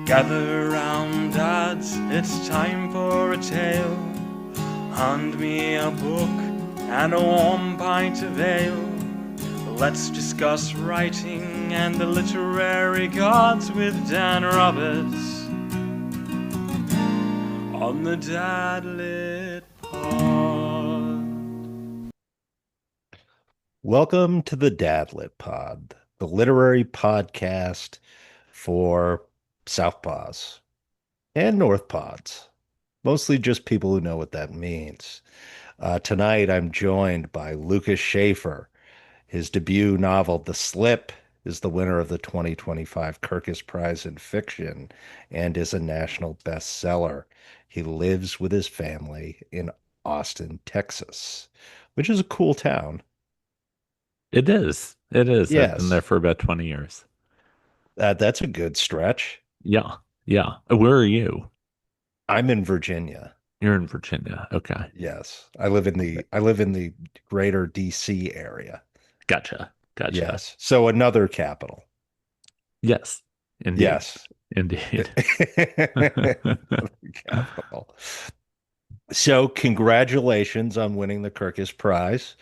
Gather round, dads, it's time for a tale. Hand me a book and a warm pint of ale. Let's discuss writing and the literary gods with Dan Roberts on the Dad Lit Pod. Welcome to the Dadlit Pod, the literary podcast for Southpaws and Northpaws, mostly just people who know what that means. Tonight, I'm joined by Lucas Schaefer. His debut novel, The Slip, is the winner of the 2025 Kirkus Prize in Fiction and is a national bestseller. He lives with his family in Austin, Texas, which is a cool town. It is. It is. I've been there Yes. for about 20 years. That's a good stretch. Yeah. Yeah. Where are you? I'm in Virginia. You're in Virginia. Okay. Yes. I live in the greater DC area. Gotcha. Gotcha. Yes. So another capital. Yes. Indeed. Yes. Indeed. Another capital. So congratulations on winning the Kirkus Prize.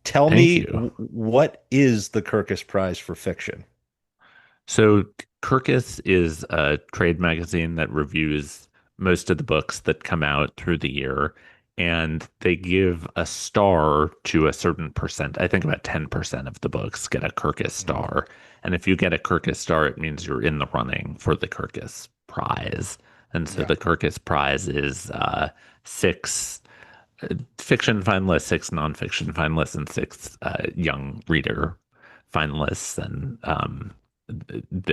Tell Thank me you. what is the Kirkus Prize for fiction? So, Kirkus is a trade magazine that reviews most of the books that come out through the year, and they give a star to a certain percent. I think about 10% of the books get a Kirkus Mhm. star. And if you get a Kirkus star, it means you're in the running for the Kirkus Prize. And so Yeah. the Kirkus Prize is six fiction finalists, six nonfiction finalists, and six young reader finalists. And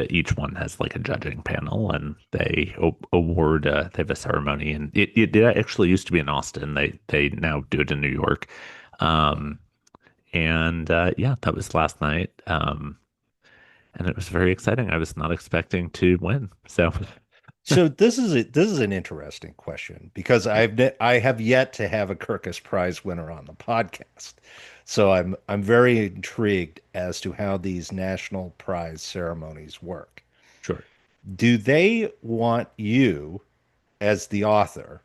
each one has like a judging panel, and they award. They have a ceremony, and it actually used to be in Austin. They now do it in New York. Um, and yeah, that was last night. And it was very exciting. I was not expecting to win. So So this is an interesting question because I have yet to have a Kirkus Prize winner on the podcast. So I'm very intrigued as to how these national prize ceremonies work. sure. Do they want you as the author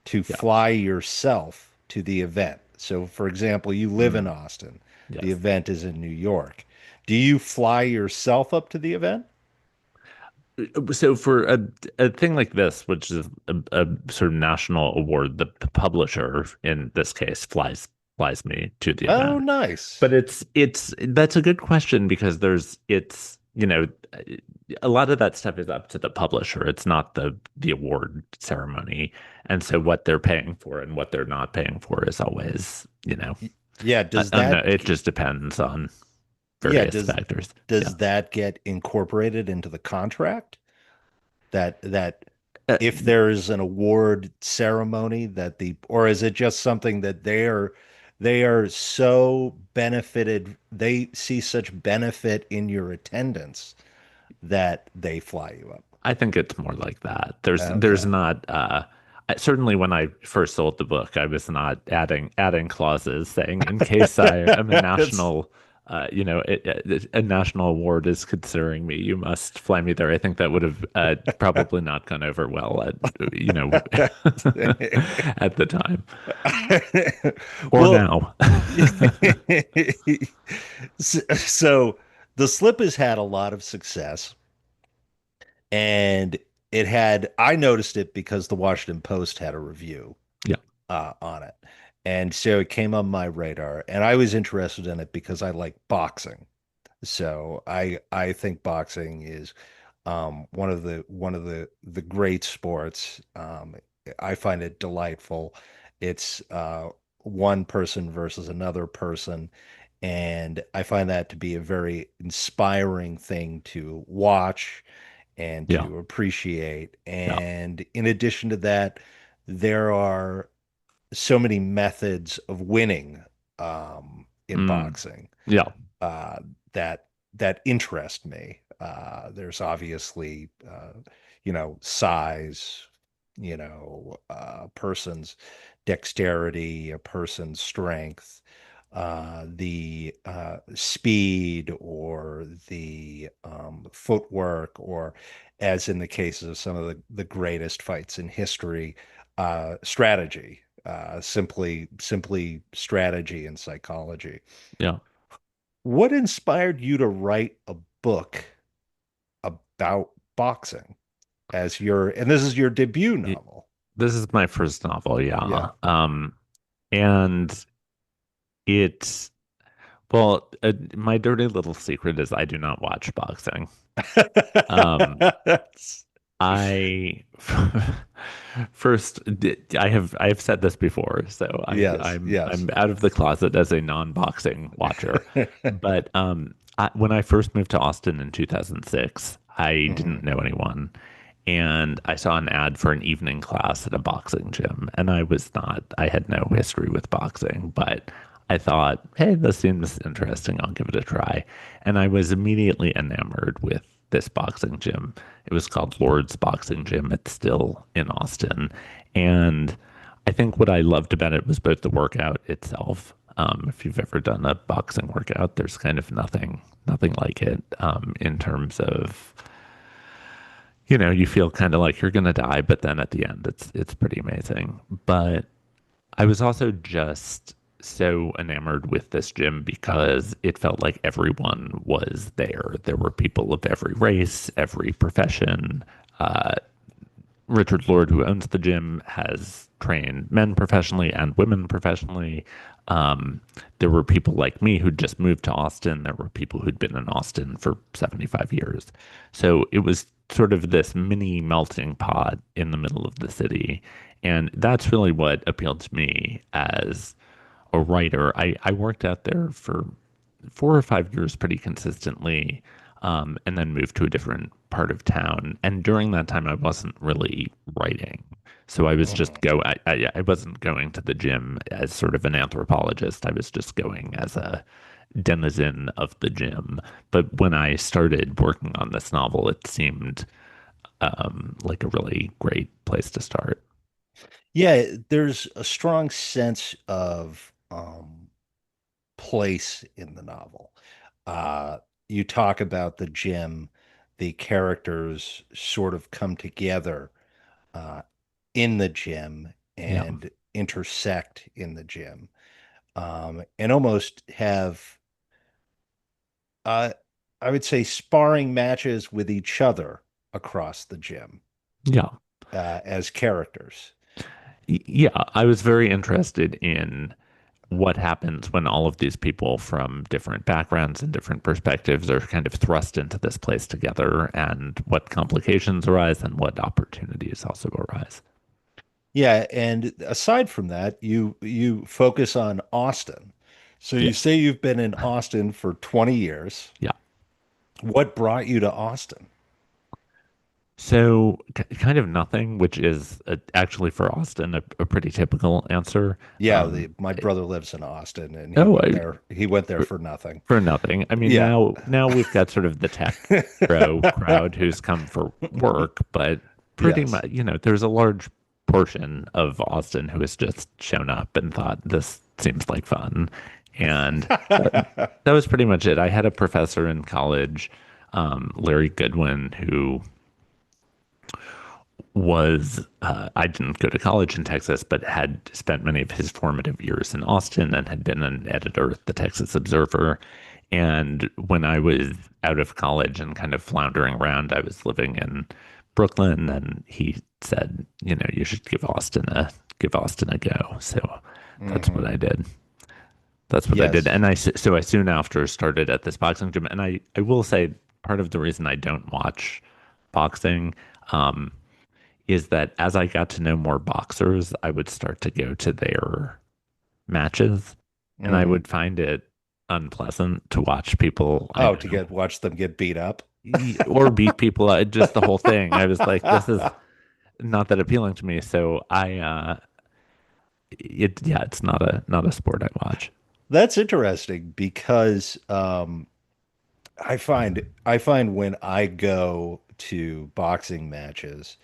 to Yeah. fly yourself to the event? So for example, you live in Mm, Austin. The yes. event is in New York. Do you fly yourself up to the event? So for a thing like this, which is a sort of national award, the publisher in this case flies me to the Oh, event. nice. But it's that's a good question because it's a lot of that stuff is up to the publisher. It's not the award ceremony. And so what they're paying for and what they're not paying for is always, Yeah, I don't know, it just depends on yeah, various factors. Yeah. does that get incorporated into the contract? That Uh, if there's an award ceremony that the or is it just something that they are so benefited, they see such benefit in your attendance that they fly you up? I think it's more like that. There's Okay. not certainly when I first sold the book, I was not adding clauses saying in case I am a It's national a national award is considering me, you must fly me there. I think that would have probably not gone over well at at the time or well, now. so the slip has had a lot of success, and I noticed it because the Washington Post had a review Yeah, on it. And so it came on my radar, and I was interested in it because I like boxing. So I think boxing is one of the great sports. I find it delightful. It's one person versus another person, and I find that to be a very inspiring thing to watch and yeah, to appreciate. yeah. And in addition to that, there are so many methods of winning in Mm, boxing yeah, uh, that interest me. There's obviously, size, a person's dexterity, a person's strength. the speed or the footwork, or as in the cases of some of the greatest fights in history, strategy, simply strategy and psychology. Yeah. What inspired you to write a book about boxing and this is your debut Y- novel? This is my first novel, yeah. Yeah. And it's well, my dirty little secret is I do not watch boxing. Um, I first I have said this before, so Yes, yes. I'm out of the closet as a non-boxing watcher. But when I first moved to Austin in 2006, I Mhm. didn't know anyone, and I saw an ad for an evening class at a boxing gym, and I had no history with boxing, but I thought, hey, this seems interesting. I'll give it a try. And I was immediately enamored with this boxing gym. It was called Lord's Boxing Gym. It's still in Austin. And I think what I loved about it was both the workout itself. If you've ever done a boxing workout, there's kind of nothing like it in terms of, you feel kind of like you're gonna die, but then at the end, it's pretty amazing. But I was also just so enamored with this gym because it felt like everyone was there. There were people of every race, every profession. Uh, Richard Lord, who owns the gym, has trained men professionally and women professionally. Um, there were people like me who'd just moved to Austin. There were people who'd been in Austin for 75 years. So it was sort of this mini melting pot in the middle of the city. And that's really what appealed to me as a writer. I worked out there for 4 or 5 years pretty consistently, and then moved to a different part of town. And during that time, I wasn't really writing. So I was just Mhm. I wasn't going to the gym as sort of an anthropologist. I was just going as a denizen of the gym. But when I started working on this novel, it seemed like a really great place to start. Yeah, there's a strong sense of place in the novel. Uh, you talk about the gym, the characters sort of come together uh, in the gym Yeah. and intersect in the gym, and almost have, uh, I would say, sparring matches with each other across the gym Yeah. as characters. Yeah. I was very interested in what happens when all of these people from different backgrounds and different perspectives are kind of thrust into this place together, and what complications arise and what opportunities also arise. Yeah, and aside from that, you focus on Austin. So Yeah. you say you've been in Austin for 20 years. Yeah. What brought you to Austin? So, kind of nothing, which is actually for Austin a pretty typical answer. Yeah, Um, my brother lives in Austin and oh, he went there for nothing. for nothing. I mean, Yeah. now we've got sort of the tech pro crowd who's come for work, but pretty Yes. much, there's a large portion of Austin who has just shown up and thought this seems like fun. And that was pretty much it. I had a professor in college, Larry Goodwin, who I didn't go to college in Texas, but had spent many of his formative years in Austin and had been an editor at the Texas Observer. And when I was out of college and kind of floundering around, I was living in Brooklyn, and he said, you should give Austin a go. So that's what Hmm. I did. That's what I did. Yes. And I soon after started at this boxing gym. And I will say part of the reason I don't watch boxing, um, is that as I got to know more boxers, I would start to go to their matches, and I Hmm. would find it unpleasant to watch people I Oh, to know watch them get beat up. or beat people. Just the whole thing. I was like, this is not that appealing to me. So it's not a sport I watch. That's interesting because I find when I go to boxing matches,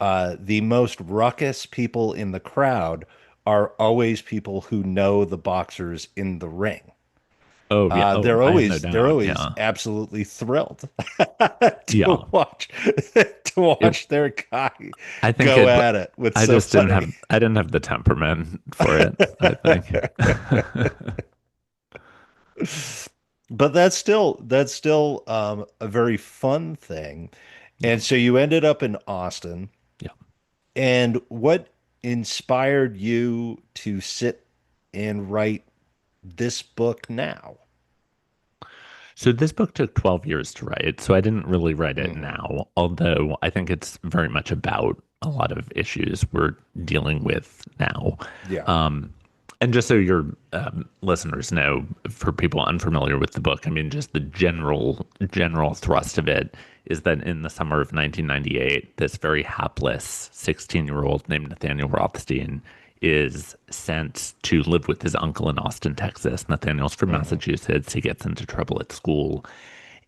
the most ruckus people in the crowd are always people who know the boxers in the ring. Oh yeah. Oh, I have no They're doubt. always Yeah. absolutely thrilled Yeah. to watch to It watch their guy I think go it at it with I just somebody. I didn't have the temperament for it, I think. But that's still a very fun thing. Yeah. And so you ended up in Austin. Yeah. And what inspired you to sit and write this book now? So this book took 12 years to write, so I didn't really write it Hmm. now, although I think it's very much about a lot of issues we're dealing with now. Yeah. Um, and just so your listeners know, for people unfamiliar with the book, I mean, just the general thrust of it is that in the summer of 1998, this very hapless 16-year-old named Nathaniel Rothstein is sent to live with his uncle in Austin, Texas. Nathaniel's from Hmm. Massachusetts. He gets into trouble at school,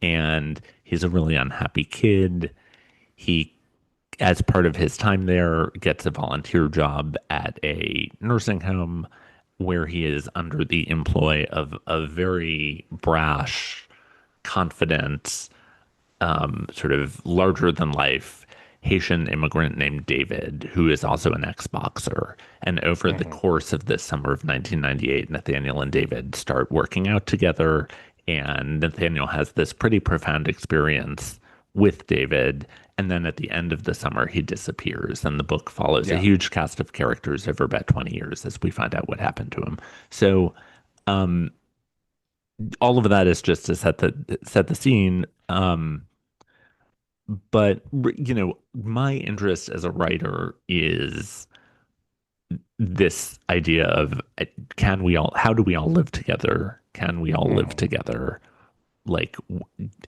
and he's a really unhappy kid. He, as part of his time there, gets a volunteer job at a nursing home where he is under the employ of a very brash, confident, sort of larger than life Haitian immigrant named David, who is also an ex-boxer. And over the Hmm. course of this summer of 1998, Nathaniel and David start working out together. And Nathaniel has this pretty profound experience with David. And then at the end of the summer, he disappears. And the book follows a Yeah. huge cast of characters over about 20 years as we find out what happened to him. So all of that is just to set the scene. But my interest as a writer is this idea of how do we all live together? Can we all live Hmm. together? Like,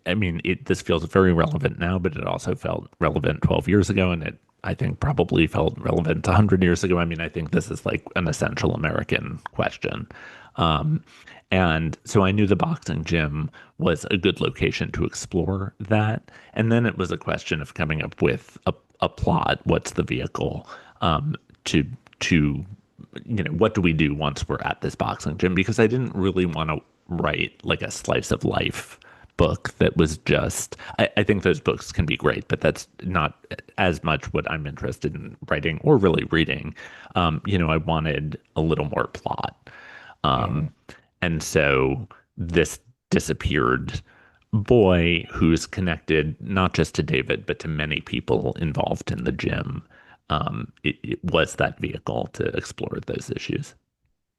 I mean, this feels very relevant now, but it also felt relevant 12 years ago, and it, I think, probably felt relevant 100 years ago. I mean, I think this is like an essential American question. Um, and so I knew the boxing gym was a good location to explore that. And then it was a question of coming up with a plot. What's the vehicle to to what do we do once we're at this boxing gym? Because I didn't really want to write like a slice of life book that was just I think those books can be great, but that's not as much what I'm interested in writing or really reading. I wanted a little more plot. Hmm. Um, and so this disappeared boy who's connected not just to David, but to many people involved in the gym. It was that vehicle to explore those issues.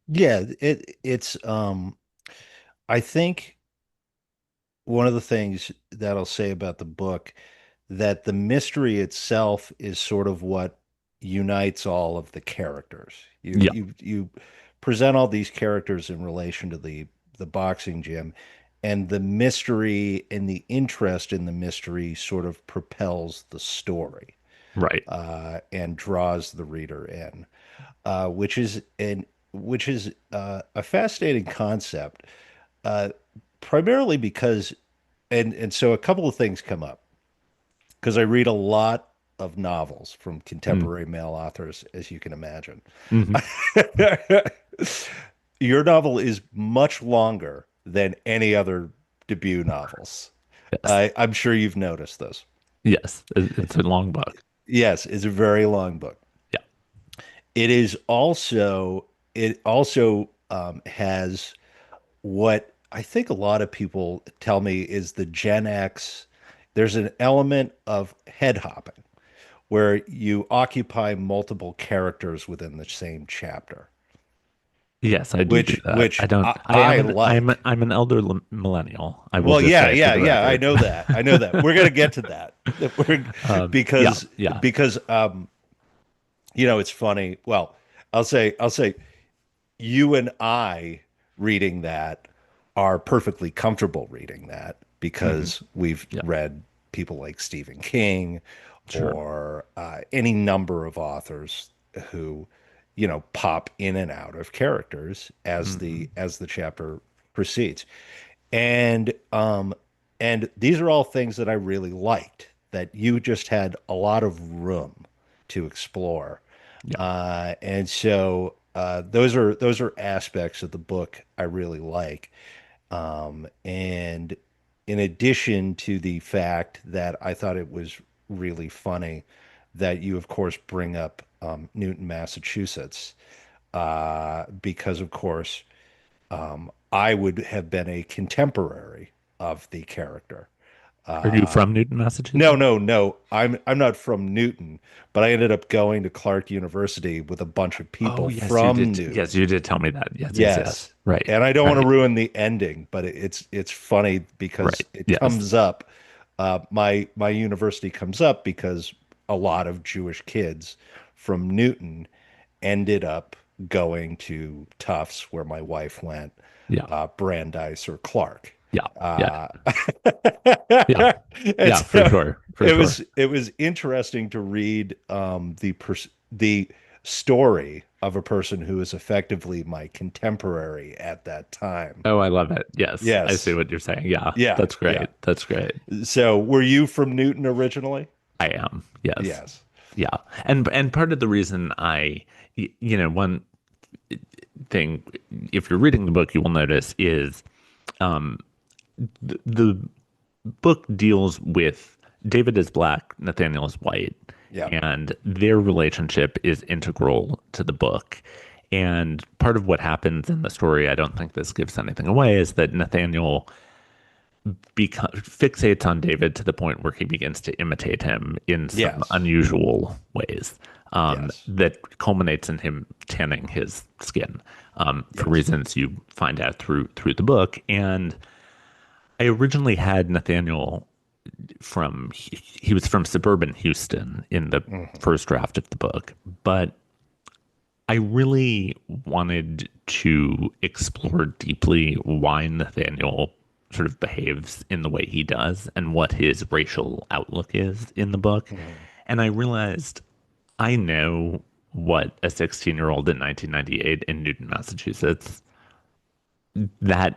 Yeah, it's I think one of the things that I'll say about the book that the mystery itself is sort of what unites all of the characters. Yeah, You present all these characters in relation to the boxing gym, and the mystery and the interest in the mystery sort of propels the story right. and draws the reader in, which is a fascinating concept, uh, primarily because and so a couple of things come up because I read a lot of novels from Mm. contemporary male authors, as you can imagine. Hmm. Your novel is much longer than any other debut novels. Yes. I'm sure you've noticed this. Yes. It's a long book. Yes, it's a very long book. Yeah. It also has what I think a lot of people tell me is the Gen X. There's an element of head hopping where you occupy multiple characters within the same chapter, Yes, I do that. I which don't. I like. I'm an elder millennial. I will Well, just yeah, say for yeah, the yeah. I record. know that. I know that. We're gonna get to that. Yeah. Because Yeah. because it's funny. Well, I'll say you and I reading that are perfectly comfortable reading that Hmm. because we've Yeah. read people like Stephen King Sure. or any number of authors who, pop in and out of characters as the Hmm. as the chapter proceeds. And these are all things that I really liked, that you just had a lot of room to explore. Yeah. And so those are aspects of the book I really like. And in addition to the fact that I thought it was really funny that you, of course, bring up Newton, Massachusetts, because, of course, I would have been a contemporary of the character. Are you Uh, from Newton, no, Massachusetts? no, no. I'm not from Newton, but I ended up going to Clark University with a bunch of Oh, people yes, you from did. Yes, Newton. you did tell me that. Yes, yes, yes. Yes. Right, And I don't want to right, ruin the ending, but it's funny because right. it Yes. comes up. My university comes up because a lot of Jewish kids from Newton ended up going to Tufts, where my wife went, Yeah, Brandeis or Clark. yeah, yeah, Uh, yeah, and yeah, for so sure, for it sure. was interesting to read the story of a person who is effectively my contemporary at that time. Oh, I love it. Yes, I see Yes. what you're saying. Yeah, Yeah. that's Yeah. great. That's great. So were you from Newton originally? I am. Yes. Yes. Yeah. And part of the reason one thing, if you're reading the book, you will notice is um, the book deals with David is black, Nathaniel is white, Yeah. and their relationship is integral to the book. And part of what happens in the story, I don't think this gives anything away, is that Nathaniel fixates on David to the point where he begins to imitate him in some Yes. unusual ways, Yes. that culminates in him tanning his skin, for Yes. reasons you find out through the book. And I originally had Nathaniel he was from suburban Houston in the Hmm. first draft of the book, but I really wanted to explore deeply why Nathaniel sort of behaves in the way he does and what his racial outlook is in the book. Hmm. And I realized I know what a 16-year-old in 1998 in Newton, Massachusetts, that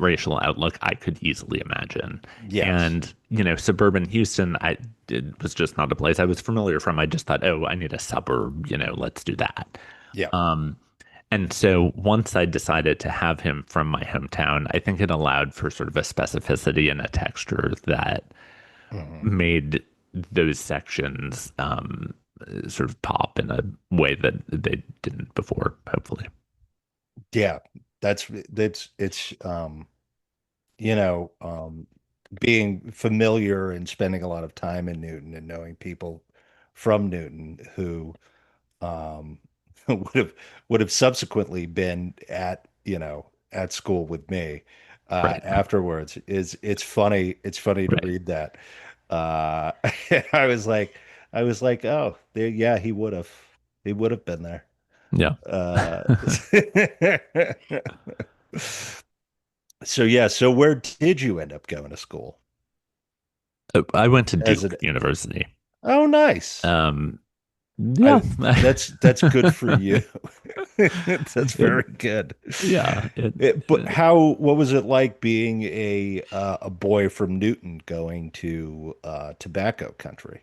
racial outlook I could easily imagine. Yes. And suburban Houston, it was just not a place I was familiar from. I just thought, oh, I need a suburb, let's do that. Yeah. Um, and so once I decided to have him from my hometown, I think it allowed for sort of a specificity and a texture that Hmm. made those sections sort of pop in a way that they didn't before, hopefully. Yeah. That's you know, being familiar and spending a lot of time in Newton and knowing people from Newton who um, would have subsequently been at school with me Right. afterwards is it's funny. It's funny to Right. read that. Uh, I was like, oh, there, yeah, he would have been there. Yeah. Uh, so yeah, so where did you end up going to school? I went to As Duke an University. Oh, nice. Um, I yeah. that's good for you. That's It, very good. yeah. But what was it like being a boy from Newton going to tobacco country?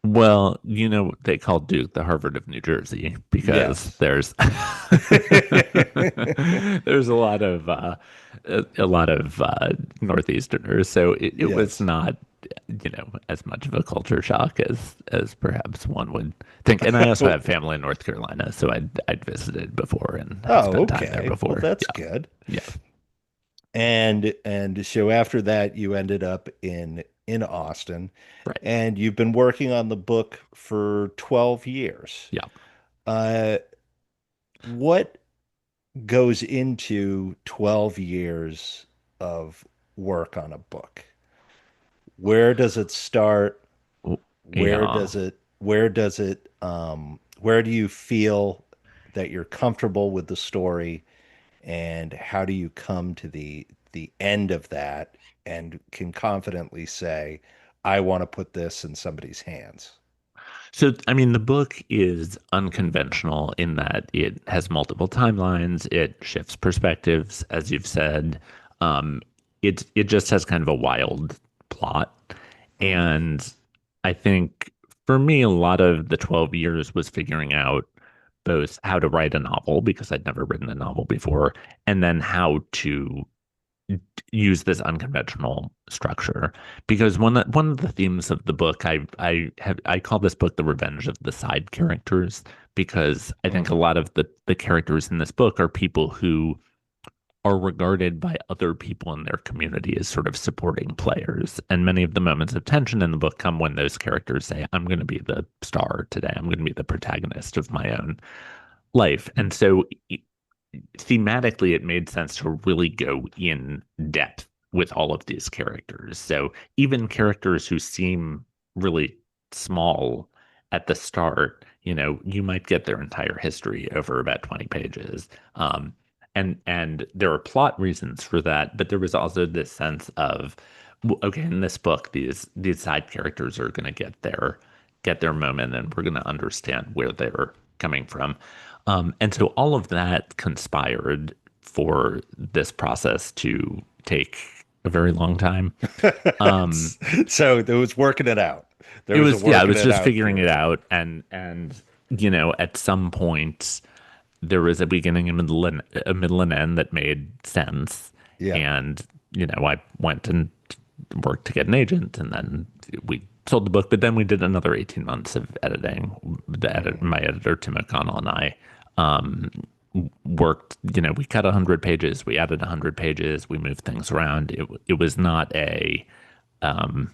well, they call Duke the Harvard of New Jersey because Yes. there's there's a lot of Northeasterners, so it was Yes. not as much of a culture shock as perhaps one would think. And I also have family in North Carolina, so I'd visited before and had Oh, spent time there okay. Well, before. that's Yeah, good. yeah, And so after that, you ended up in Austin, right, and you've been working on the book for 12 years. yeah. Uh, what goes into 12 years of work on a book? Where does it start? Yeah. Where do you feel that you're comfortable with the story, and how do you come to the end of that and can confidently say, I want to put this in somebody's hands? So, I mean, the book is unconventional in that it has multiple timelines. It shifts perspectives, as you've said. Um, it just has kind of a wild plot, Hmm. and I think for me, a lot of the 12 years was figuring out. both how to write a novel, because I'd never written a novel before, and then how to use this unconventional structure. Because one of the themes of the book, I call this book The Revenge of the Side Characters, because I think a lot of the characters in this book are people who are regarded by other people in their community as sort of supporting players. And many of the moments of tension in the book come when those characters say, I'm going to be the star today. I'm going to be the protagonist of my own life. And so thematically, it made sense to really go in depth with all of these characters. So even characters who seem really small at the start, you might get their entire history over about 20 pages. And there are plot reasons for that, but there was also this sense of, okay, in this book, these side characters are going to get their moment, and we're going to understand where they're coming from. And so all of that conspired for this process to take a very long time. So it was working it out. It was, yeah, it working was just out figuring it period. out. And at some point there was a beginning, a middle and end that made sense. Yeah. And, I went and worked to get an agent, and then we sold the book, but then we did another 18 months of editing. My editor, Tim O'Connell, and I um, worked, we cut 100 pages, we added 100 pages, we moved things around. It was not um,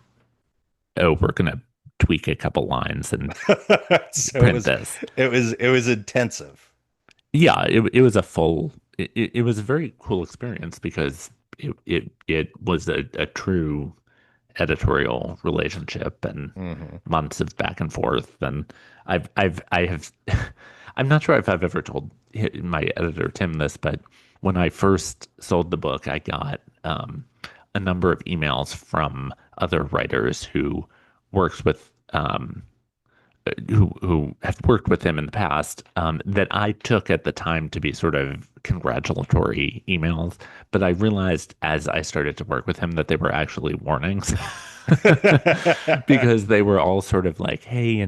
we're going to tweak a couple lines and So print this. it was intensive. Yeah, it was a full, it was a very cool experience, because it was a true editorial relationship, and Hmm. months of back and forth. And I have, I'm not sure if I've ever told my editor, Tim, this, but when I first sold the book, I got a number of emails from other writers works with, who have worked with him in the past, that I took at the time to be sort of congratulatory emails. But I realized as I started to work with him that they were actually warnings, because they were all sort of like, hey, you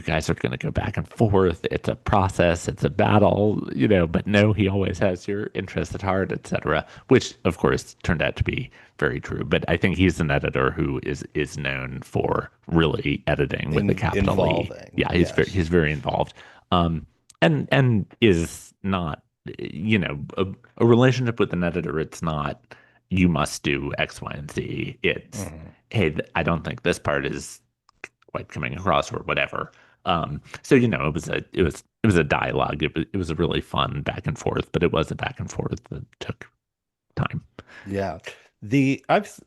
guys are going to go back and forth. It's a process, it's a battle, but no, he always has your interest at heart, etc. Which, of course, turned out to be very true. But I think he's an editor who is known for really editing with a capital E. Involving. Yeah, Yes. he's very involved, and is not, a relationship with an editor. It's not, you must do X, Y, and Z. It's, Mhm. hey, I don't think this part is quite coming across, or whatever. So it was a dialogue. It was a really fun back and forth, but it was a back and forth that took time. Yeah. I've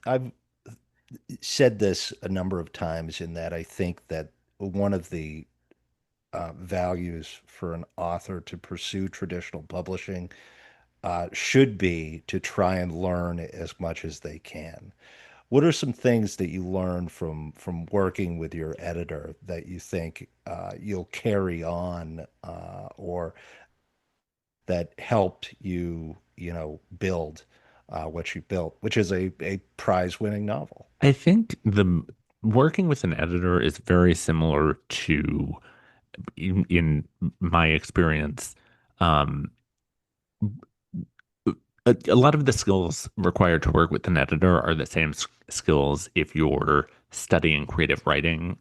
said this a number of times in that I think that one of the values for an author to pursue traditional publishing should be to try and learn as much as they can. What are some things that you learned from working with your editor that you think you'll carry on or that helped you, build what you built, which is a prize-winning novel? I think the working with an editor is very similar to, in my experience, um, a lot of the skills required to work with an editor are the same skills if you're studying creative writing,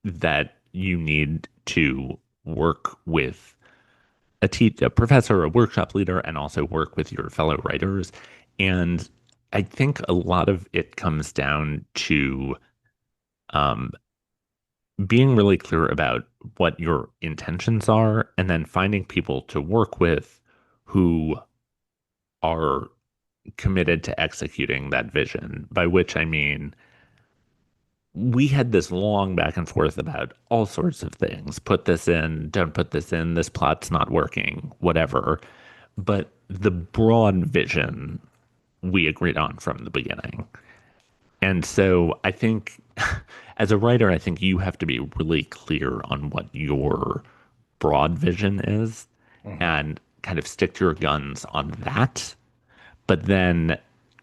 that you need to work with a professor, a workshop leader, and also work with your fellow writers. And I think a lot of it comes down to um, being really clear about what your intentions are, and then finding people to work with who are committed to executing that vision, by which I mean, we had this long back and forth about all sorts of things. Put this in, don't put this in, this plot's not working, whatever. But the broad vision we agreed on from the beginning. And so I think, as a writer, I think you have to be really clear on what your broad vision is, Hmm. and kind of stick to your guns on that. But then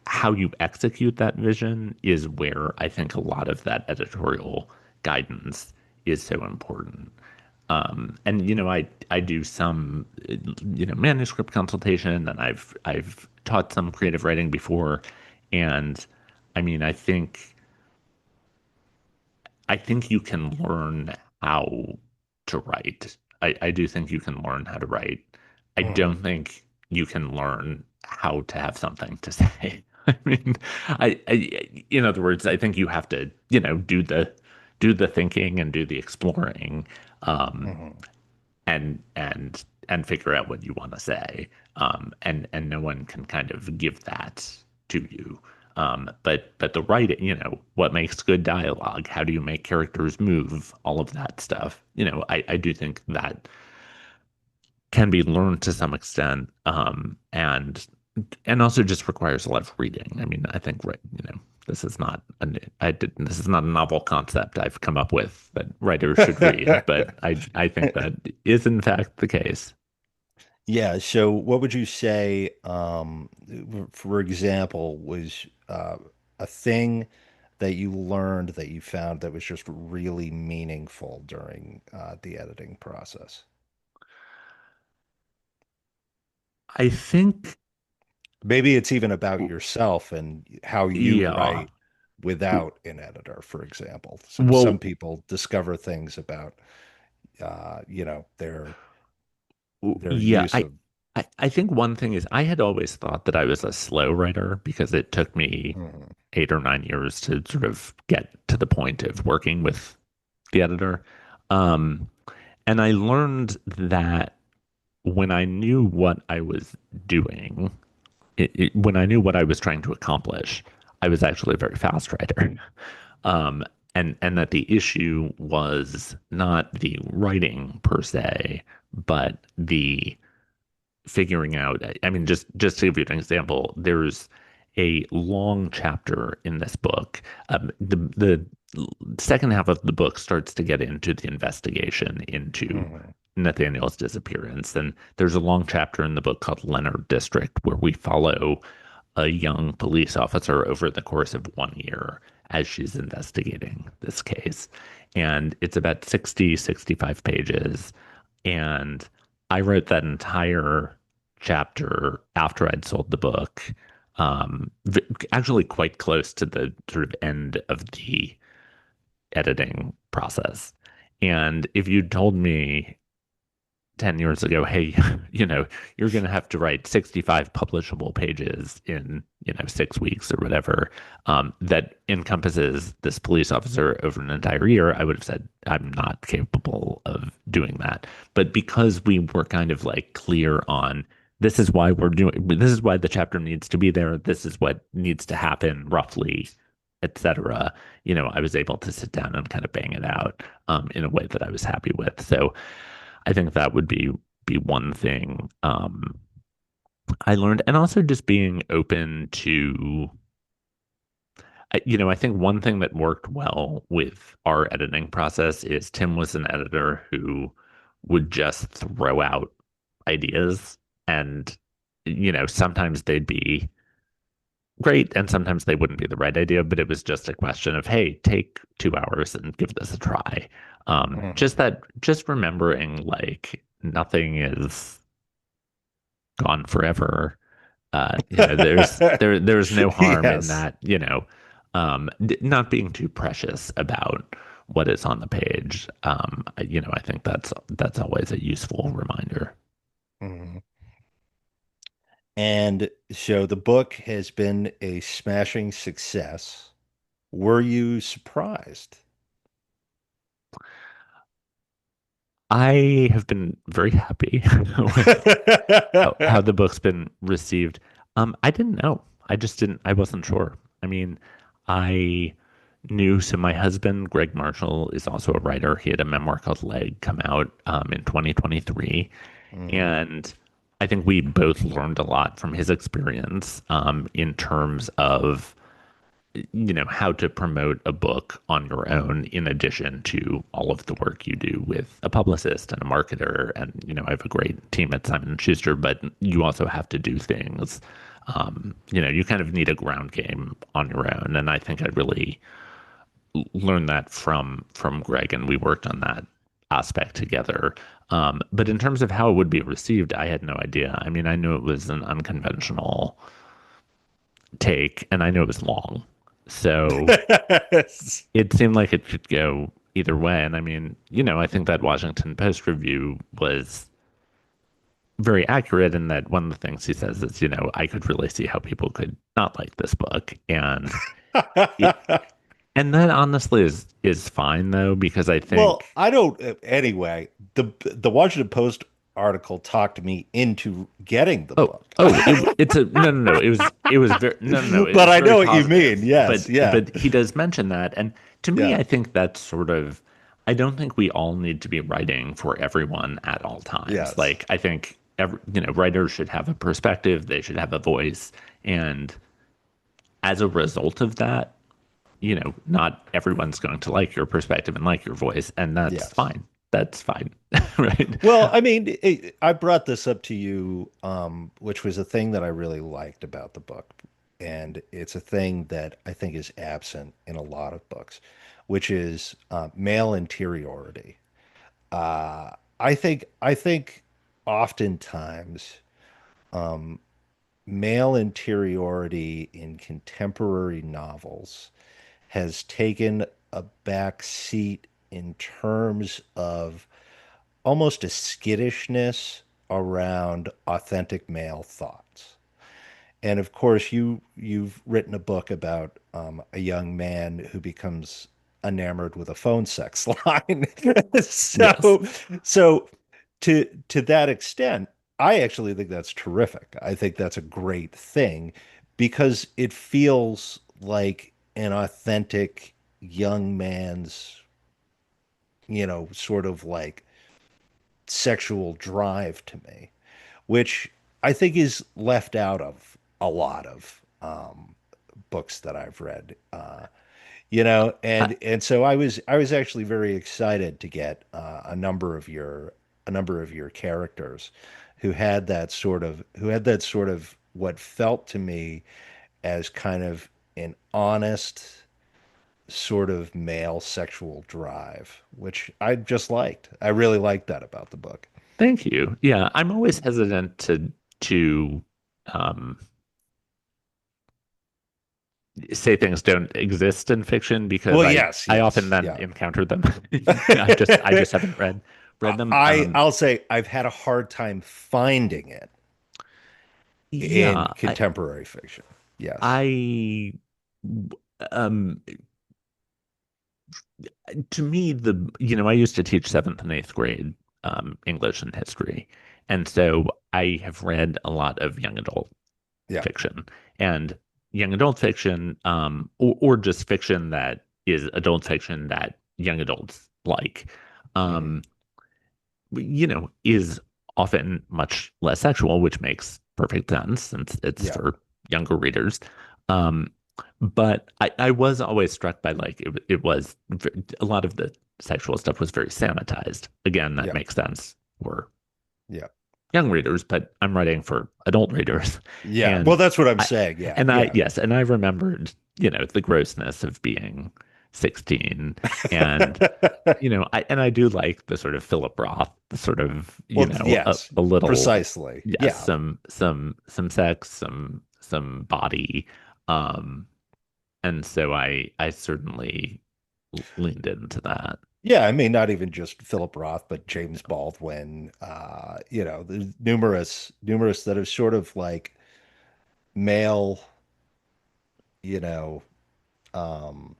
how you execute that vision is where I think a lot of that editorial guidance is so important. And I do some manuscript consultation, and I've taught some creative writing before, and I mean I think you can learn how to write. I do think you can learn how to write. I Mhm. don't think you can learn how to have something to say. I mean, in other words, I think you have to, do the thinking and do the exploring, um, Mhm. and figure out what you want to say. And no one can kind of give that to you. But the writing, what makes good dialogue? How do you make characters move? All of that stuff. I do think that can be learned to some extent, and also just requires a lot of reading. I mean, I think this is not this is not a novel concept I've come up with that writers should read, but I think that is in fact the case. Yeah, so what would you say, for example, was a thing that you learned that you found that was just really meaningful during the editing process? I think, Maybe it's even about yourself and how you yeah. write without an editor, for example. Some Well, people discover things about, their yeah, use I, of. I I think one thing is I had always thought that I was a slow writer because it took me Mhm. 8 or 9 years to sort of get to the point of working with the editor. Um, and I learned that when I knew what I was doing, when I knew what I was trying to accomplish, I was actually a very fast writer. Um, and that the issue was not the writing per se, but the figuring out. I mean, just to give you an example, there's a long chapter in this book. The second half of the book starts to get into the investigation into Mhm. Nathaniel's disappearance, and there's a long chapter in the book called Leonard District where we follow a young police officer over the course of 1 year as she's investigating this case. And it's about 60, 65 pages. And I wrote that entire chapter after I'd sold the book, actually quite close to the sort of end of the editing process. And if you'd told me 10 years ago, hey, you're going to have to write 65 publishable pages in, 6 weeks or whatever, that encompasses this police officer over an entire year, I would have said, I'm not capable of doing that. But because we were kind of like clear on this is why the chapter needs to be there, this is what needs to happen roughly, etc. I was able to sit down and kind of bang it out in a way that I was happy with. So I think that would be one thing I learned, and also just being open to. I think one thing that worked well with our editing process is Tim was an editor who would just throw out ideas, and sometimes they'd be great, and sometimes they wouldn't be the right idea, but it was just a question of, hey, take 2 hours and give this a try. Just Mhm. that, just remembering like nothing is gone forever. There's no harm in Yes. that, not being too precious about what is on the page. I think that's always a useful reminder. Mhm. And so the book has been a smashing success. Were you surprised? I have been very happy with how the book's been received. I didn't know. I just didn't. I wasn't sure. I mean, I knew. So my husband, Greg Marshall, is also a writer. He had a memoir called Leg come out in 2023, Mhm. and I think we both learned a lot from his experience in terms of how to promote a book on your own in addition to all of the work you do with a publicist and a marketer. And I have a great team at Simon and Schuster, but you also have to do things. You kind of need a ground game on your own, and I think I really learned that from Greg, and we worked on that aspect together. But in terms of how it would be received, I had no idea. I mean, I knew it was an unconventional take, and I knew it was long. So it seemed like it could go either way. And I mean, I think that Washington Post review was very accurate in that one of the things he says is, I could really see how people could not like this book. It, and that honestly is fine though, because I Well, think I don't. Anyway, the Washington Post article talked me into getting the oh, book. it's a no. It was very no. It But was I very know what you mean. positive. Yes, But yeah, but he does mention that, and to me, yeah, I think that's sort of. I don't think we all need to be writing for everyone at all times. yes, Like I think writers should have a perspective. They should have a voice, and as a result of that, not everyone's going to like your perspective and like your voice, and that's yes. fine. That's fine, right? Well, I mean, I brought this up to you, which was a thing that I really liked about the book, and it's a thing that I think is absent in a lot of books, which is male interiority. I think oftentimes male interiority in contemporary novels has taken a back seat in terms of almost a skittishness around authentic male thoughts. And of course, you've written a book about a young man who becomes enamored with a phone sex line. Yes. So to that extent, I actually think that's terrific. I think that's a great thing because it feels like an authentic young man's, sort of like sexual drive to me, which I think is left out of a lot of books that I've read. I, And so I was actually very excited to get a number of your characters who had that sort of what felt to me as kind of an honest sort of male sexual drive, which I just liked. I really liked that about the book. Thank you. Yeah, I'm always hesitant to um, say things don't exist in fiction because Well, I yes, I often yes, then yeah. encounter them. I just haven't read them. I'll say I've had a hard time finding it Yeah, in contemporary fiction. Yes. I um to me I used to teach seventh and eighth grade English and history, and so I have read a lot of young adult Yeah. fiction and young adult fiction, or just fiction that is adult fiction that young adults like, Hmm. um, is often much less sexual, which makes perfect sense since it's Yeah. for younger readers. Um, but I was always struck by like it was a lot of the sexual stuff was very sanitized. Again, that Yeah. makes sense for Yeah. young readers, but I'm writing for adult readers. Yeah. Well, And that's what I'm I, saying. Yeah. Yeah. yes, and I remembered, the grossness of being 16 and, I do like the sort of Philip Roth, the sort of, Well, yes. a little, Precisely. yes, Yeah. some sex, some body. Um, and so I certainly leaned into that. Yeah. I mean, not even just Philip Roth, but James Baldwin. There's numerous that are sort of like male, you know, um,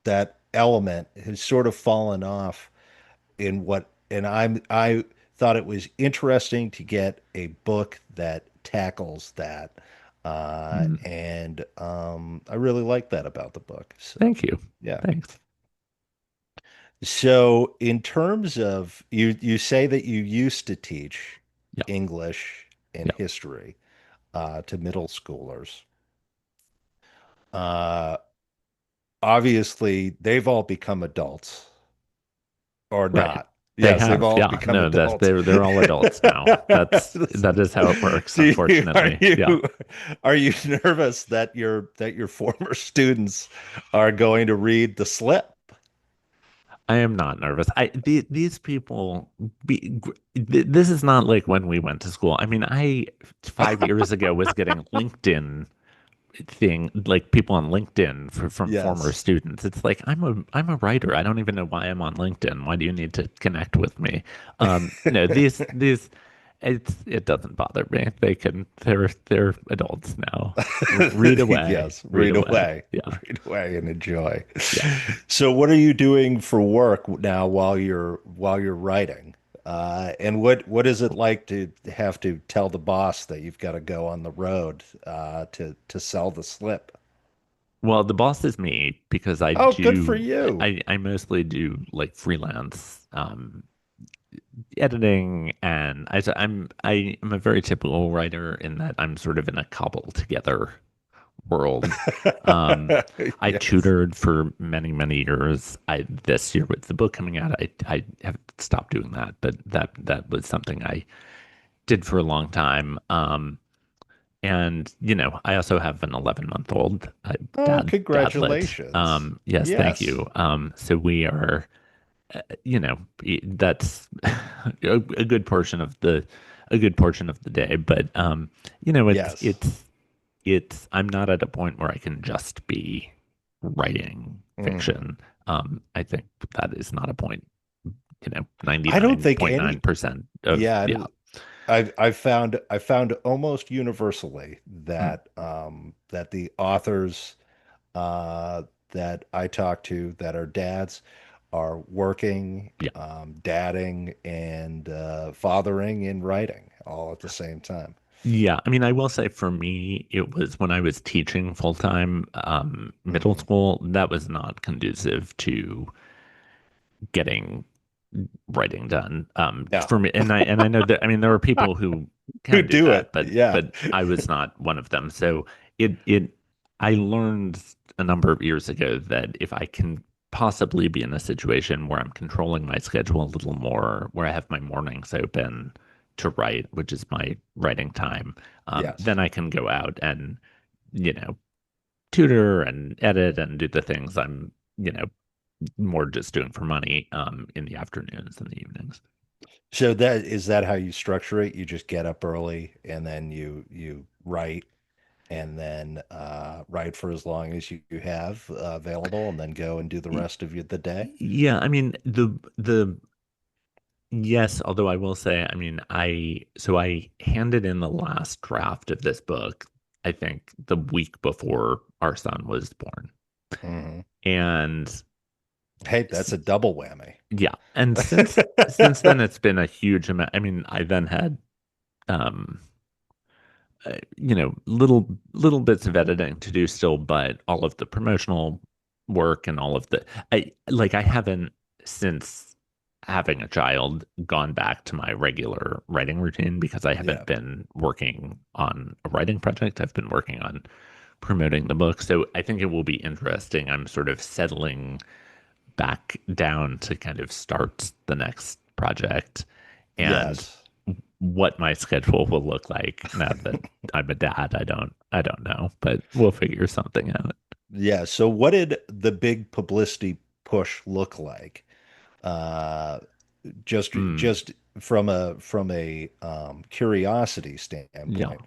that element has sort of fallen off and I thought it was interesting to get a book that tackles that. Mm, And I really like that about the book. So, thank you. yeah. Thanks. So, in terms of you say that you used to teach Yeah. English and Yeah. history to middle schoolers. Uh, Obviously, they've all become adults or Right. not. They Yes, they've have. all Yeah. become No, that adults. they're all adults now. That is how it works, Do you, are unfortunately. Yeah. you are you nervous that your former students are going to read the slip? I am not nervous. These people this is not like when we went to school. I mean, I 5 years ago was getting LinkedIn thing like people on LinkedIn from former Yes. students. It's like I'm a writer. I don't even know why I'm on LinkedIn. Why do you need to connect with me? No, it doesn't bother me. They're adults now. Read away, Yes, read read away. away. Yeah, Read away and enjoy. yeah. So what are you doing for work now while you're writing? And what is it like to have to tell the boss that you've got to go on the road to sell the slip? Well, the boss is me because Oh, good for you. I mostly do like freelance editing, and I'm a very typical writer in that I'm sort of in a cobble together world. Um, I Yes. tutored for many, many years. I This year with the book coming out, I have stopped doing that, but that was something I did for a long time. And I also have an 11-month-old Oh, dadlet. congratulations. Yes, thank Yes. you. So we are, that's a good portion of the day. But Yes. I'm not at a point where I can just be writing Hmm. fiction. I think that is not a point, I don't think any, 99.9% of, yeah, yeah. I found almost universally Mm, that the authors that I talk to that are dads are working, yeah. dadding, and fathering and writing all at the same time. Yeah, I mean, I will say for me, it was when I was teaching full time middle Hmm. school, that was not conducive to getting writing done. No, For me, and I know that, I mean, there are people who who can do do that, it? but Yeah. but I was not one of them. So it I learned a number of years ago that if I can possibly be in a situation where I'm controlling my schedule a little more, where I have my mornings open to write, which is my writing time, Yes. then I can go out and you know tutor and edit and do the things I'm more just doing for money in the afternoons and the evenings. So that how you structure it? You just get up early and then you write and then write for as long as you have available, and then go and do the rest of the day. Yeah, I mean the yes, although I will say, I mean, I handed in the last draft of this book, I think the week before our son was born. Hmm. And Hey, that's s- a double whammy. yeah, and since then it's been a huge amount. I mean, I then had um little bits of editing to do still, but all of the promotional work and all of I haven't, since having a child, gone back to my regular writing routine because I haven't Yeah. been working on a writing project. I've been working on promoting the book. So I think it will be interesting. I'm sort of settling back down to kind of start the next project, and Yes. what my schedule will look like now that I'm a dad, I don't know, but we'll figure something out. Yeah. So what did the big publicity push look like? Uh, Mm, just from a curiosity yeah. standpoint,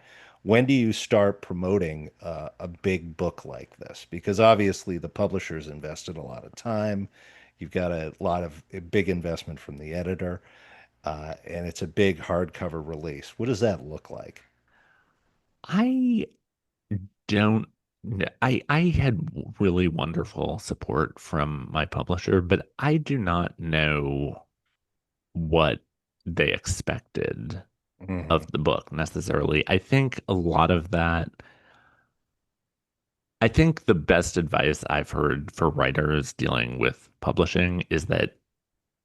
when do you start promoting a big book like this? Because obviously the publisher's invested a lot of time. You've got a big investment from the editor, and it's a big hardcover release. What does that look like? I don't I had really wonderful support from my publisher, but I do not know what they expected Hmm. of the book necessarily. I think the best advice I've heard for writers dealing with publishing is that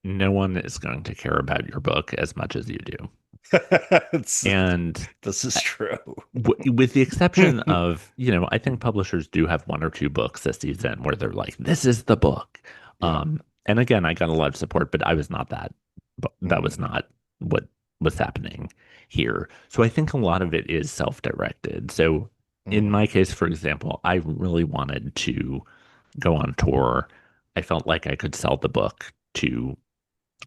no one is going to care about your book as much as you do. It's- And this is uh, true. with the exception of, I think publishers do have one or two books this season where they're like, this is the book. Yeah. And again, I got a lot of support, but that was Hmm. not what was happening here. So I think a lot of it is self-directed. So in Hmm. my case, for example, I really wanted to go on tour. I felt like I could sell the book to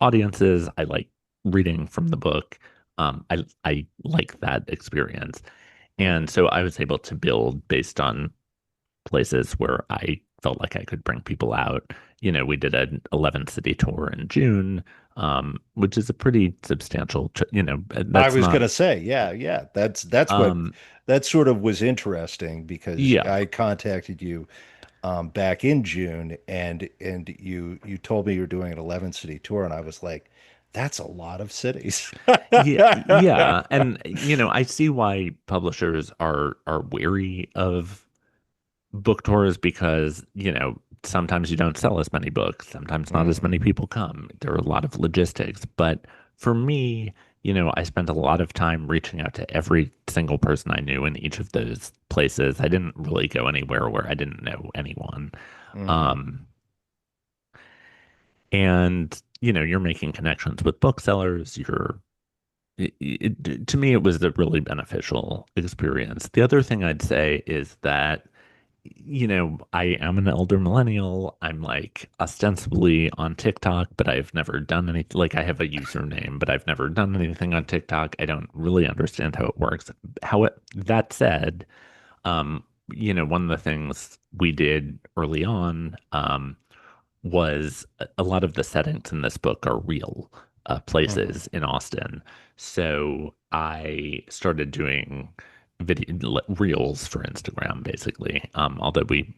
audiences. I like reading from the book. I like that experience. And Mhm. so I was able to build based on places where I felt like I could bring people out. We did an 11 city tour in June, which is a pretty substantial, I that's was not, gonna say, yeah, yeah. That's what um, that sort of was interesting because yeah, I contacted you back in June, and you told me you're doing an 11 city tour, and I was like, that's a lot of cities. yeah, yeah. And, I see why publishers are wary of book tours because, sometimes you don't sell as many books, sometimes not as Hmm. many people come. There are a lot of logistics. But for me, I spent a lot of time reaching out to every single person I knew in each of those places. I didn't really go anywhere where I didn't know anyone. Hmm. Um, and, you're making connections with booksellers. To me, it was a really beneficial experience. The other thing I'd say is that I am an elder millennial. I'm like ostensibly on TikTok, but I've never done anything. Like I have a username, but I've never done anything on TikTok. I don't really understand how it works. That said, um, one of the things we did early on, was a lot of the settings in this book are real Hmm. places in Austin. So I started doing video reels for Instagram, basically. Although we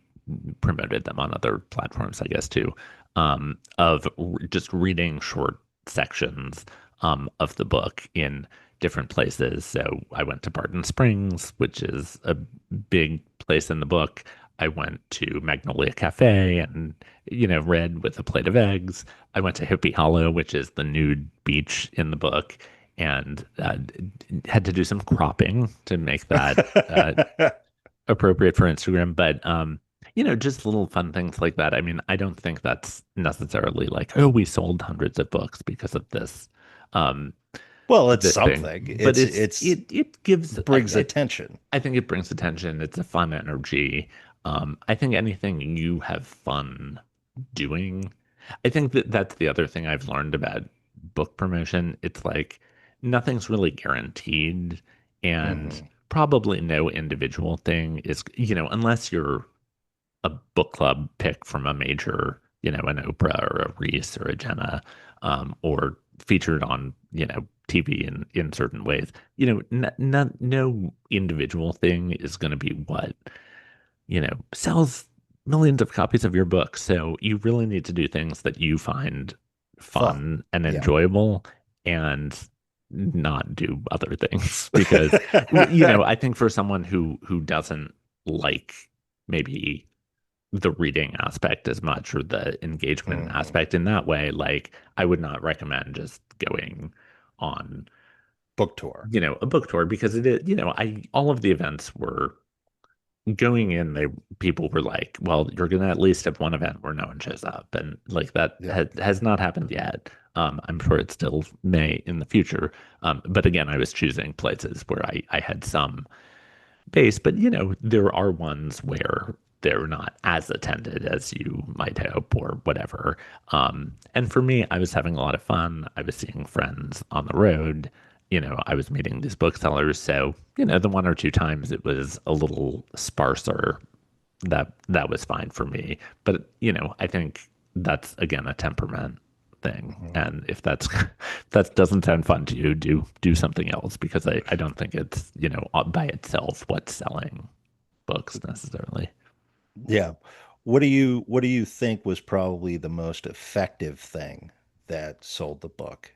promoted them on other platforms, I guess too, of just reading short sections of the book in different places. So I went to Barton Springs, which is a big place in the book. I went to Magnolia Cafe and, read with a plate of eggs. I went to Hippie Hollow, which is the nude beach in the book, and had to do some cropping to make that appropriate for Instagram. But just little fun things like that. I mean, I don't think that's necessarily like, oh, we sold hundreds of books because of um Well, it's this thing. something. But it gives Brings attention. I think it brings attention. It's a fun energy. I think anything you have fun doing. I think that that's the other thing I've learned about book promotion. It's like nothing's really guaranteed, and Hmm. probably no individual thing is, unless you're a book club pick from a major, an Oprah or a Reese or a Jenna, or featured on, TV in certain ways. No individual thing is going to be what, sells millions of copies of your book. So you really need to do things that you find Fun. fun and Yeah. enjoyable and not do other things because I think for someone who doesn't like maybe the reading aspect as much or the engagement Hmm. aspect in that way, like I would not recommend just going on, Book tour. a book tour because it is, I all of the events were going in, people were like, well, you're gonna at least have one event where no one shows up. And like that Yeah. has not happened yet. I'm sure it still may in the future. But again, I was choosing places where I had some base, but there are ones where they're not as attended as you might hope or whatever. And for me, I was having a lot of fun. I was seeing friends on the road. I was meeting these booksellers. So, the one or two times it was a little sparser, that was fine for me. But, I think that's again a temperament thing. Hmm. And if that doesn't sound fun to you, do something else because I don't think it's, by itself what's selling books necessarily. Yeah. What do you think was probably the most effective thing that sold the book?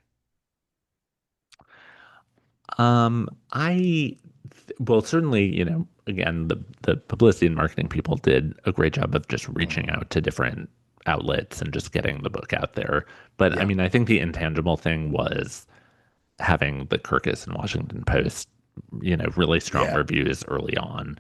Well, certainly, again, the publicity and marketing people did a great job of just reaching Hmm. out to different outlets and just getting the book out there. But I Yeah. mean, I think the intangible thing was having the Kirkus and Washington Post, really strong Yeah. reviews early on.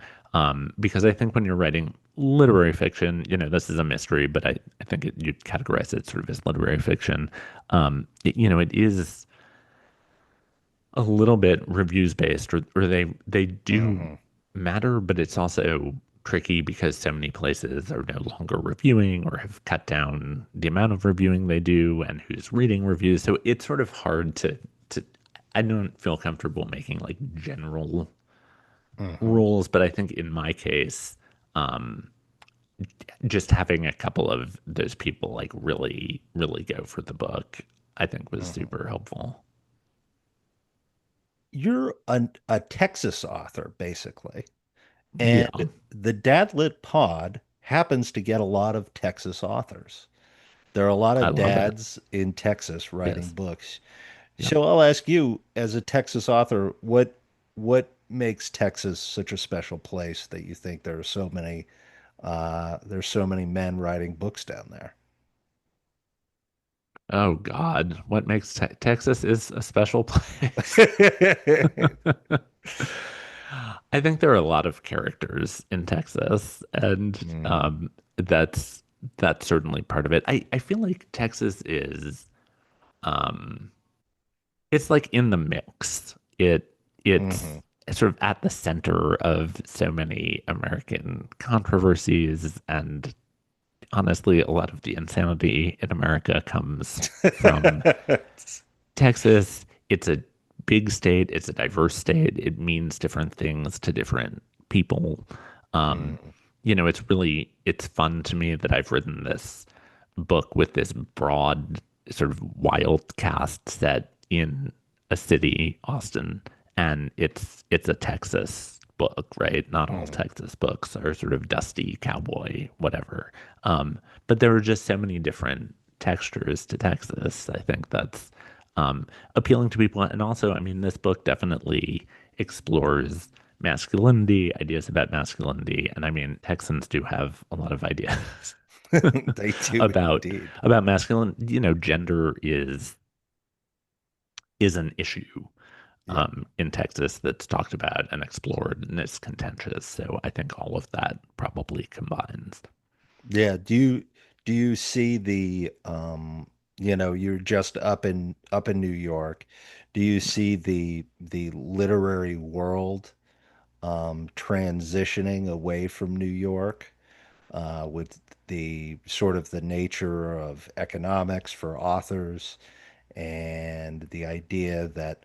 Because I think when you're writing literary fiction, this is a mystery, but I think you'd categorize it sort of as literary fiction. It is a little bit reviews based, or they do Hmm. matter, but it's also tricky because so many places are no longer reviewing or have cut down the amount of reviewing they do and who's reading reviews. So it's sort of hard to I don't feel comfortable making like general Hmm. rules, but I think in my case, um, just having a couple of those people like really, really go for the book, I think was Hmm. super helpful. You're a Texas author, basically. Yeah, And the Dadlit Pod happens to get a lot of Texas authors. There are a lot I of love it. dads in Texas writing Yes. books. Yeah. So I'll ask you, as a Texas author, what makes Texas such a special place that you think there are so many there's so many men writing books down there? Oh God, what makes Texas is a special place? I think there are a lot of characters in Texas, and Mm, that's certainly part of it. I feel like Texas is um, it's like in the mix. It's hmm. sort of at the center of so many American controversies, and honestly, a lot of the insanity in America comes from Texas. It's a big state, it's a diverse state. It means different things to different people. Um, Mm, it's fun to me that I've written this book with this broad, sort of wild cast set in a city, Austin, and it's a Texas book, right? Not all mm. Texas books are sort of dusty cowboy, whatever. But there are just so many different textures to Texas. I think that's appealing to people. And also, I mean, this book definitely explores masculinity, ideas about masculinity. And I mean, Texans do have a lot of ideas They do about indeed. masculine. Gender is an issue Yeah. in Texas that's talked about and explored, and it's contentious. So I think all of that probably combines. Yeah. Do you see the you're just up in New York. Do you see the literary world transitioning away from New York with the sort of the nature of economics for authors and the idea that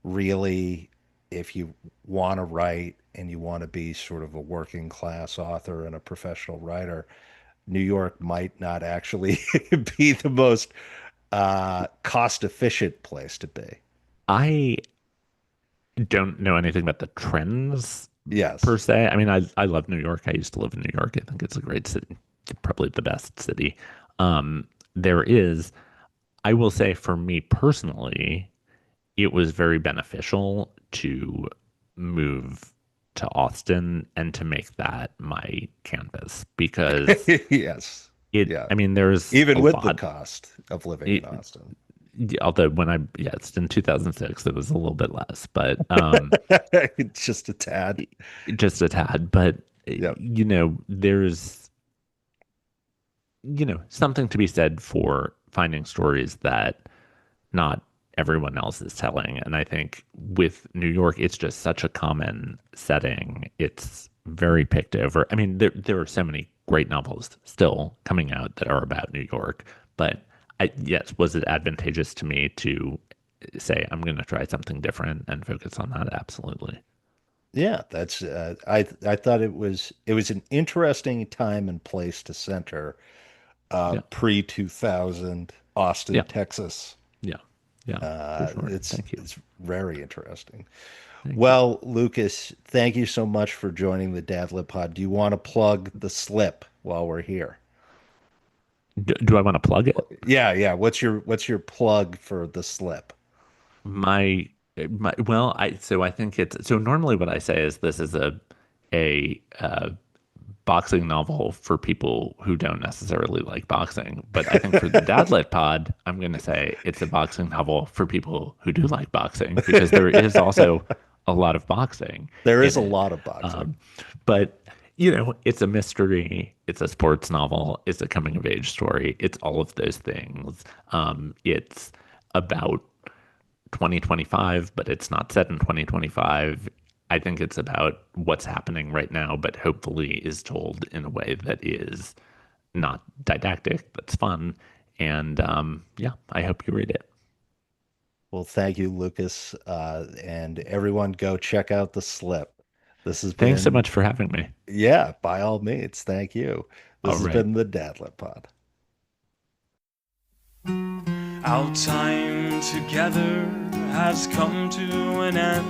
really if you want to write and you want to be sort of a working class author and a professional writer, New York might not actually be the most cost efficient place to be. I don't know anything about the trends per Yes. se. I mean, I love New York. I used to live in New York. I think it's a great city, probably the best city. There is, I will say, for me personally, it was very beneficial to move to Austin and to make that my canvas because Yes. Yeah. I mean, there's a Even with the lot. cost of living in It, Austin. although yeah, it's in 2006, it was a little bit less, but Just a tad. just a tad. But Yep. there's something to be said for finding stories that not everyone else is telling. And I think with New York, it's just such a common setting. It's very picked over. I mean, there are so many great novels still coming out that are about New York, but yes, was it advantageous to me to say I'm going to try something different and focus on that? Absolutely. Yeah, that's I thought it was an interesting time and place to center Yeah. pre 2000 Austin, Yeah. Texas. Yeah. Yeah. For sure. Thank you. It's very interesting. Thank you. Well, Lucas, thank you so much for joining the Dadlip Pod. Do you want to plug the slip while we're here? Do I want to plug it? Yeah, yeah. What's your plug for the slip? My well, I think it's so normally what I say is this is a boxing novel for people who don't necessarily like boxing. But I think for the Dadlit Pod, I'm going to say it's a boxing novel for people who do like boxing because there is also a lot of boxing There is in a it. lot of boxing. But it's a mystery, it's a sports novel, it's a coming of age story, it's all of those things. It's about 2025, but it's not set in 2025. I think it's about what's happening right now, but hopefully is told in a way that is not didactic, that's fun. And yeah, I hope you read it. Well, thank you, Lucas. And everyone go check out The Slip. This has Thanks so been, much for having me. yeah, by all means. Thank you. All This has right. been the Dadlet Pod. Our time together has come to an end.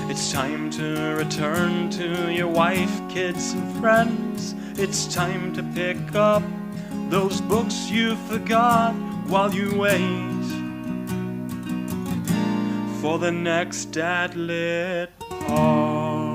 It's time to return to your wife, kids, and friends. It's time to pick up those books you forgot while you wait for the next Dadlit Pod.